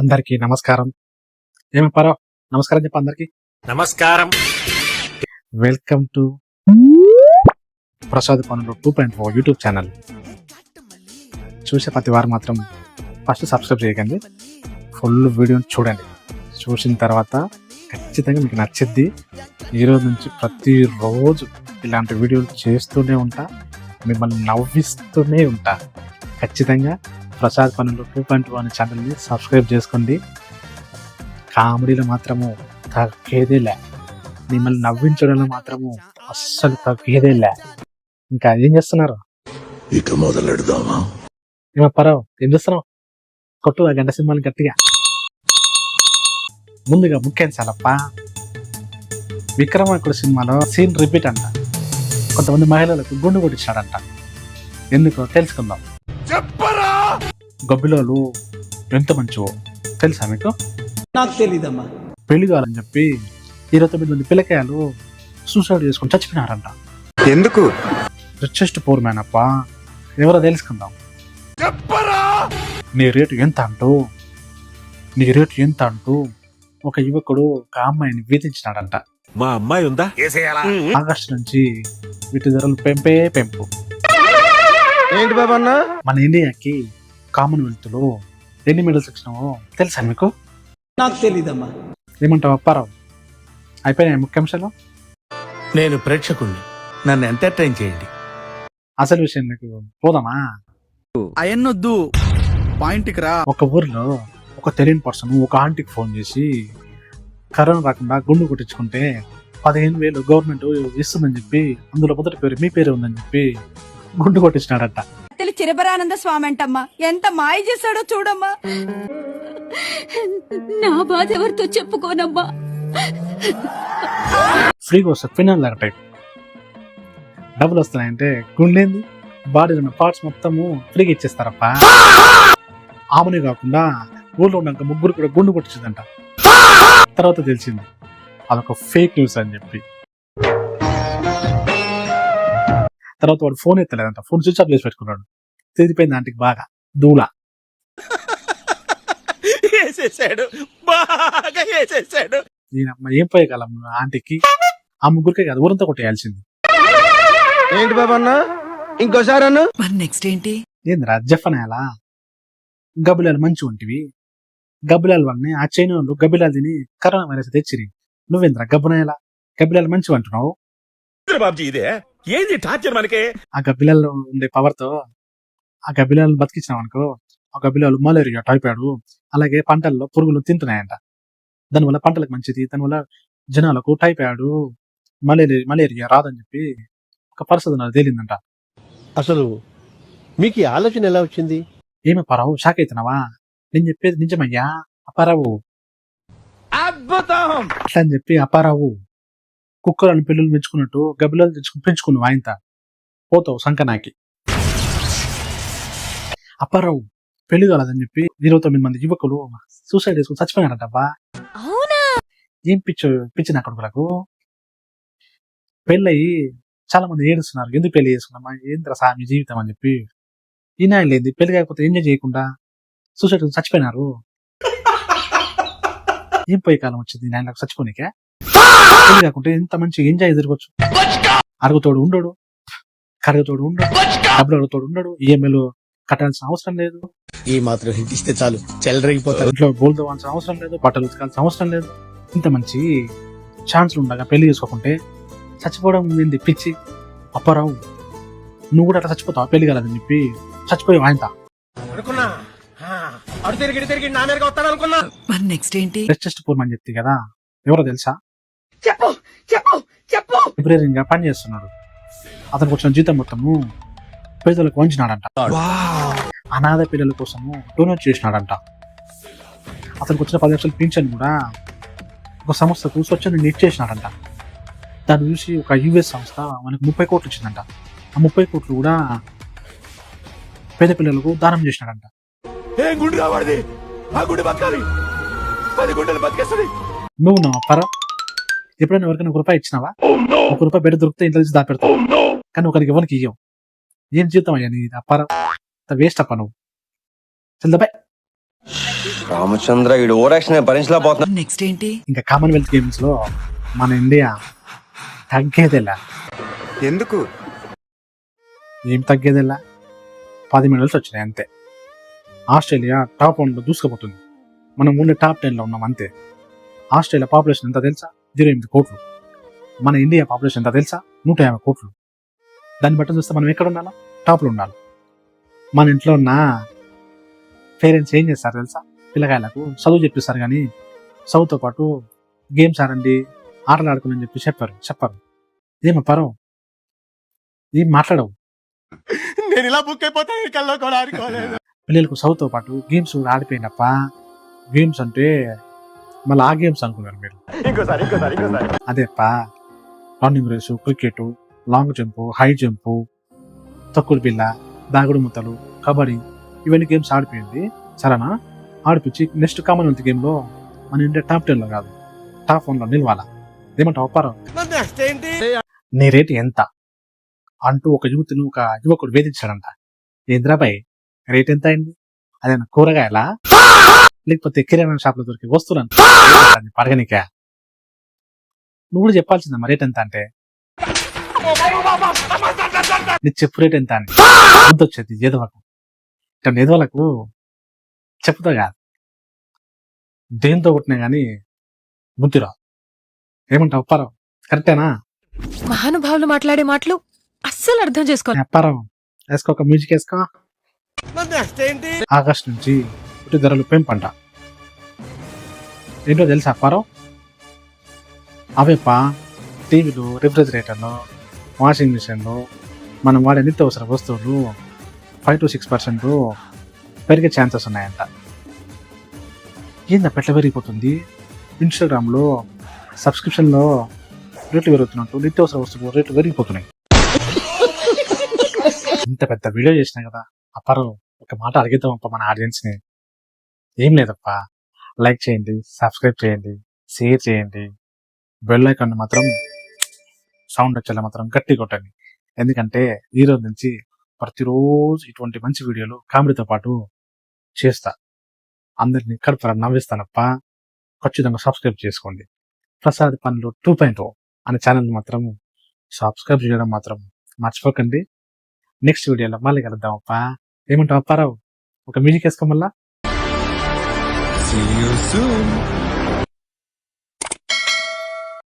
అందరికి నమస్కారం. ఏమప్పారో నమస్కారం చెప్ప అందరికి. నమస్కారం. వెల్కమ్ టు ప్రసాద్ పనులు 2.0 యూట్యూబ్ ఛానల్. చూసే ప్రతి వారు మాత్రం ఫస్ట్ సబ్స్క్రైబ్ చేయకండి, ఫుల్ వీడియోని చూడండి. చూసిన తర్వాత ఖచ్చితంగా మీకు నచ్చిద్ది. ఈరోజు నుంచి ప్రతిరోజు ఇలాంటి వీడియోలు చేస్తూనే ఉంటా, మిమ్మల్ని నవ్విస్తూనే ఉంటా. ఖచ్చితంగా ప్రసాద్ పనులు 2.0 అనే ఛానల్ని సబ్స్క్రైబ్ చేసుకోండి. కామెడీలో మాత్రము తగ్గేదేలే, మిమ్మల్ని నవ్వించడంలో మాత్రము అస్సలు తగ్గేదేలే. ఇంకా ఏం చేస్తున్నారు? ఇక మొదలెడదామా? ఏమప్పారావు, ఏం చేస్తున్నావు? కొట్టు ఆ గంట సింహాలు గట్టిగా. ముందుగా ముఖ్యం చాలప్ప, విక్రమార్కుడు సినిమాలో సీన్ రిపీట్ అంట. కొంతమంది మహిళలకు గుండు కొట్టించాడంట. ఎందుకో తెలుసుకుందాం. గొబ్బిలోలు ఎంత మంచివో తెలుసా మీకు? నాకు తెలీదమ్మా. పెళ్లి కావాలని చెప్పి 29 మంది పిల్లకాయలు సూసైడ్ చేసుకుని చచ్చిపోయినారంట. ఎందుకు? రిచెస్ట్ పూర్ మ్యాన్ అప్ప. ఎవరో తెలుసుకుందాం. నీ రేటు ఎంత అంటూ ఒక యువకుడు ఒక అమ్మాయిని వేధించినాడంట. మా అమ్మాయి ఉందా? ఆగస్టు నుంచి వీటి ధరలు పెంపు. ఏంటి బాబా అన్న? మన ఇండియాకి కామన్వెల్త్ లో ఎన్ని మెడల్స్ వచ్చినావో తెలుసా మీకు? నాకు తెలీదమ్మా. ఏమంటావు అప్పారావు? అయిపోయినాయి ముఖ్యాంశాలు. నేను ప్రేక్షకుణ్ణి, నన్ను ఎంటర్టైన్ చేయండి. అసలు విషయం నీకు పోదామా? అయన్నొద్దు, పాయింట్కి రా. ఒక ఊర్లో ఒక తెలియని పర్సన్ ఒక ఆంటీకి ఫోన్ చేసి కరోనా రాకుండా గుండు కొట్టించుకుంటే 15,000 గవర్నమెంట్ ఇస్తుందని చెప్పి, అందులో మొదటి పేరు మీ పేరు ఉందని చెప్పి గుండు కొట్టించినాడట. చిరబరానంద స్వామి అంటమ్మా, ఎంత మాయ చేశాడో చూడమ్మా. నా బాధ ఎవరితో చెప్పుకోనమ్మా. ఫ్రీగా వస్తుంది ఫినాల్ లాగా టైప్. డబ్బులు వస్తున్నాయంటే గుండెంది బాడీలో ఉన్న పార్ట్స్ మొత్తము ఫ్రీగా ఇచ్చేస్తారప్ప. ఆమెనే కాకుండా ఊళ్ళో ఉన్నాక ముగ్గురు కూడా గుండు కొట్టించిందంట. తర్వాత తెలిసింది అదొక ఫేక్ న్యూస్ అని చెప్పి. తర్వాత వాడు ఫోన్ ఎత్తలేదంట, ఫోన్ స్విచ్ ఆఫ్ చేసి పెట్టుకున్నాడు. తిరిగిపోయింది ఆంటీకి బాగా దూల. ఏం పోయగలం ఆంటీకి? ఆ ముగ్గురికే కాదు ఊరంతా కొట్టేయాల్సింది. ఏంటి బాబా అన్న? ఇంకోసారి అన్న. నెక్స్ట్ ఏంటి? ఏందిరా జఫనేలా? గబ్బిలాలు మంచి ఉంటివి. గబ్బిలాల వల్లనే ఆ చైనా వాళ్ళు గబ్బిలాలు తిని కరోనా వైరస్ తెచ్చిరి. నువ్వేంద్రా గబ్బునేలా గబ్బిలాలు మంచివి అంటున్నావు? ఆ గబ్బిలాల్లో ఉండే పవర్ తో ఆ గబ్బిలాలను బతికించినాం అనుకో, ఆ గబ్బిలాలు మలేరియా, టైఫాయిడ్ అలాగే పంటల్లో పురుగులు తింటున్నాయంట. దానివల్ల పంటలకు మంచిది, దానివల్ల జనాలకు టైఫాయిడ్ మలేరియా రాదని చెప్పి ఒక పరిశోధన తేలిందంట. అసలు మీకు ఈ ఆలోచన ఎలా వచ్చింది? ఏమి పరావు, షాక్ అవుతున్నావా? నేను చెప్పేది నిజమయ్యా అప్పారావు. అద్భుతం అట్లా అని చెప్పి అప్పారావు కుక్కలను పిల్లలు పెంచుకున్నట్టు గబ్బిలాలు తెచ్చుకుని పెంచుకున్నావు. ఆయనత పోతావు సంకనాకి. అప్పారావు పెళ్లి కాలేదని చెప్పి 29 మంది యువకులు సూసైడ్ చేసుకుని చచ్చిపోయినారంటబ్బా. ఏం పిచ్చిన కొడుకులకు పెళ్ళయి చాలా మంది ఏడుస్తున్నారు. ఎందుకు పెళ్లి చేసుకున్నామా, ఏంద్ర సామి జీవితం అని చెప్పి. ఈయన లేదు, పెళ్లి కాకపోతే ఎంజాయ్ చేయకుండా సూసైడ్ చచ్చిపోయినారు. ఏం పోయే కాలం వచ్చింది ఆయనకు చచ్చిపోనికే? పెళ్లి కాకుంటే ఎంత మంచి ఎంజాయ్ జరగచ్చు. అరుగుతోడు ఉండడు, కరుగుతోడు ఉండడు, డబ్బులు అడుగుతోడు ఉండడు, ఈఎంఐలు కట్టాల్సిన అవసరం లేదు, ఈ మాత్రం హిట్ ఇస్తే చాలు చెలరేగిపోతారు. ఇంట్లో బోల్ తవ్వాల్సిన అవసరం లేదు, బట్టలు ఉతకాల్సిన అవసరం లేదు. ఇంత మంచి ఛాన్స్లు ఉండగా పెళ్లి చేసుకోకుంటే చచ్చిపోవడం ఏంది పిచ్చి? అప్పారావు నువ్వు కూడా అట్లా చచ్చిపోతావు పెళ్లి కాలేదని చెప్పి చచ్చిపోయావు. ఆయనత నెక్స్ట్ ఏంటి? రిచెస్ట్ పూర్ అని చెప్తే కదా, ఎవరో తెలుసా? ఫిబ్రవరి పని చేస్తున్నాడు. అతనికి వచ్చిన జీతం మొత్తము పేదలకు వంచినాడంట. అనాథ పిల్లల కోసము డొనేట్ చేసినాడంట. అతనికి వచ్చిన 10 లక్షల పింఛన్ కూడా ఒక సంస్థకు స్వచ్ఛందంగా ఇచ్చేసినాడంట. దాన్ని చూసి ఒక యుఎస్ సంస్థ మనకు 30 కోట్లు ఇచ్చిందంట. ఆ 30 కోట్లు కూడా పేద పిల్లలకు దానం చేసినాడంట. నువ్వు నా పరా ఎప్పుడైనా ఎవరికైనా 1 రూపాయి ఇచ్చినావా? 1 రూపాయి బెడ్ దొరికితే ఇంట్లో నుంచి దాపెడతావు, కానీ ఒకరికి ఎవరికి ఇయ్యవు. ఏం జీవితం అయ్యా నీ అప్పారా? వేస్ట్ అప్ప నువ్వు చల్దబాయ్. రామచంద్ర ఈడు ఓరాక్షన్ భరించలేకపోతున్నా. నెక్స్ట్ ఏంటి? ఇంకా కామన్వెల్త్ గేమ్స్ లో మన ఇండియా తగ్గేదేలా. ఎందుకు? ఏం తగ్గేదేలా, 10 మెడల్స్ వచ్చినాయి అంతే. ఆస్ట్రేలియా టాప్ 1 లో దూసుకుపోతుంది, మనం ముందు టాప్ 10 లో ఉన్నాం అంతే. ఆస్ట్రేలియా పాపులేషన్ ఎంత తెలుసా? 08 కోట్లు. మన ఇండియా పాపులేషన్ ఎంత తెలుసా? 150 కోట్లు. దాన్ని బట్టి చూస్తే మనం ఎక్కడ ఉండాలా? టాప్లో ఉండాలి. మన ఇంట్లో ఉన్న పేరెంట్స్ ఏం చేస్తారు తెలుసా? పిల్లకాయలకు చదువు చెప్పిస్తారు, కానీ చదువుతో పాటు గేమ్స్ ఆడండి, ఆటలు ఆడుకుని చెప్పి చెప్పరు. ఏమప్పారు, ఏం మాట్లాడవు. నేను ఇలా బుక్ అయిపోతాను కల్లో కూడా ఆడుకోలేదు. పిల్లలకు చదువుతో పాటు గేమ్స్ కూడా ఆడిపోయినప్ప. గేమ్స్ అంటే మళ్ళీ ఆ గేమ్స్ అనుకున్నారు మీరు. ఇంకోసారి అదేప్ప running race, cricket, long jump, high jump, తొక్కుడు బిల్ల, దాగుడు ముత్తలు, కబడ్డీ, ఇవన్నీ గేమ్స్ ఆడిపోయింది. సరేనా? ఆడిపించి నెక్స్ట్ కామన్వెల్త్ గేమ్ లో మన ఇండియా టాప్ 10 లో కాదు, టాప్ 1 లో నిలవాలా. ఏమంటావు అప్పారావు? నీ రేటు ఎంత అంటూ ఒక యువకుడు వేధించాడంట. ఏంద్రాబాయ్ రేట్ ఎంత అయింది? అదేనా కూరగాయలా లేకపోతే కిరాణా షాప్ లో దొరికి వస్తున్నాను పడగనికా? నువ్వు కూడా చెప్పాల్సిందమ్మా రేట్ ఎంత అంటే. నీ చెప్పు రేట్ ఎంత అని గుర్తొచ్చేది ఎదవకు. ఇట్లా ఎదవలకు చెప్పుతో కాదు, దేంతో కొట్టినా గానీ బుద్ధి రాదు. ఏమంటావు అప్పారావు? కరెక్టేనా? మహానుభావులు మాట్లాడే మాటలు అస్సలు అర్థం చేసుకో. అప్పారావు వేసుకో, ఒక మ్యూజిక్ వేసుకో. ఆగస్టు నుంచి పుట్టి ధరలు పెంపంట. ఏంటో తెలుసా అప్పారావు? అవేపా టీవీలు, రిఫ్రిజిరేటర్లు, వాషింగ్ మిషన్లు, మనం వాడే నిత్యావసర వస్తువులు 5 to 6% పెరిగే ఛాన్సెస్ ఉన్నాయంట. ఏందా పెట్ల పెరిగిపోతుంది? ఇన్స్టాగ్రామ్లో సబ్స్క్రిప్షన్లో రేట్లు పెరుగుతున్నట్టు నిత్యావసర వస్తువులు రేట్లు పెరిగిపోతున్నాయి. ఇంత పెద్ద వీడియో చేసినా కదా అప్పారావు, ఒక మాట అడిగిద్దాం అప్ప మన ఆడియన్స్ని. ఏం లేదప్ప, లైక్ చేయండి, సబ్స్క్రైబ్ చేయండి, షేర్ చేయండి, బెల్ ఐకాన్ మాత్రం సౌండ్ వచ్చేలా మాత్రం గట్టి కొట్టండి. ఎందుకంటే ఈ రోజు నుంచి ప్రతిరోజు ఇటువంటి మంచి వీడియోలు కామెడీతో పాటు చేస్తా. అందరినీ కడుపురా నవ్విస్తానప్ప. ఖచ్చితంగా సబ్స్క్రైబ్ చేసుకోండి. ప్రసాద్ పనులు 2.0 అనే ఛానల్ మాత్రం సబ్స్క్రైబ్ చేయడం మాత్రం మర్చిపోకండి. నెక్స్ట్ వీడియోలో మళ్ళీ కలుద్దాం అప్ప. ఏమంటావు అప్పారావు? ఒక మ్యూజిక్ వేసుకో మళ్ళా. See you soon.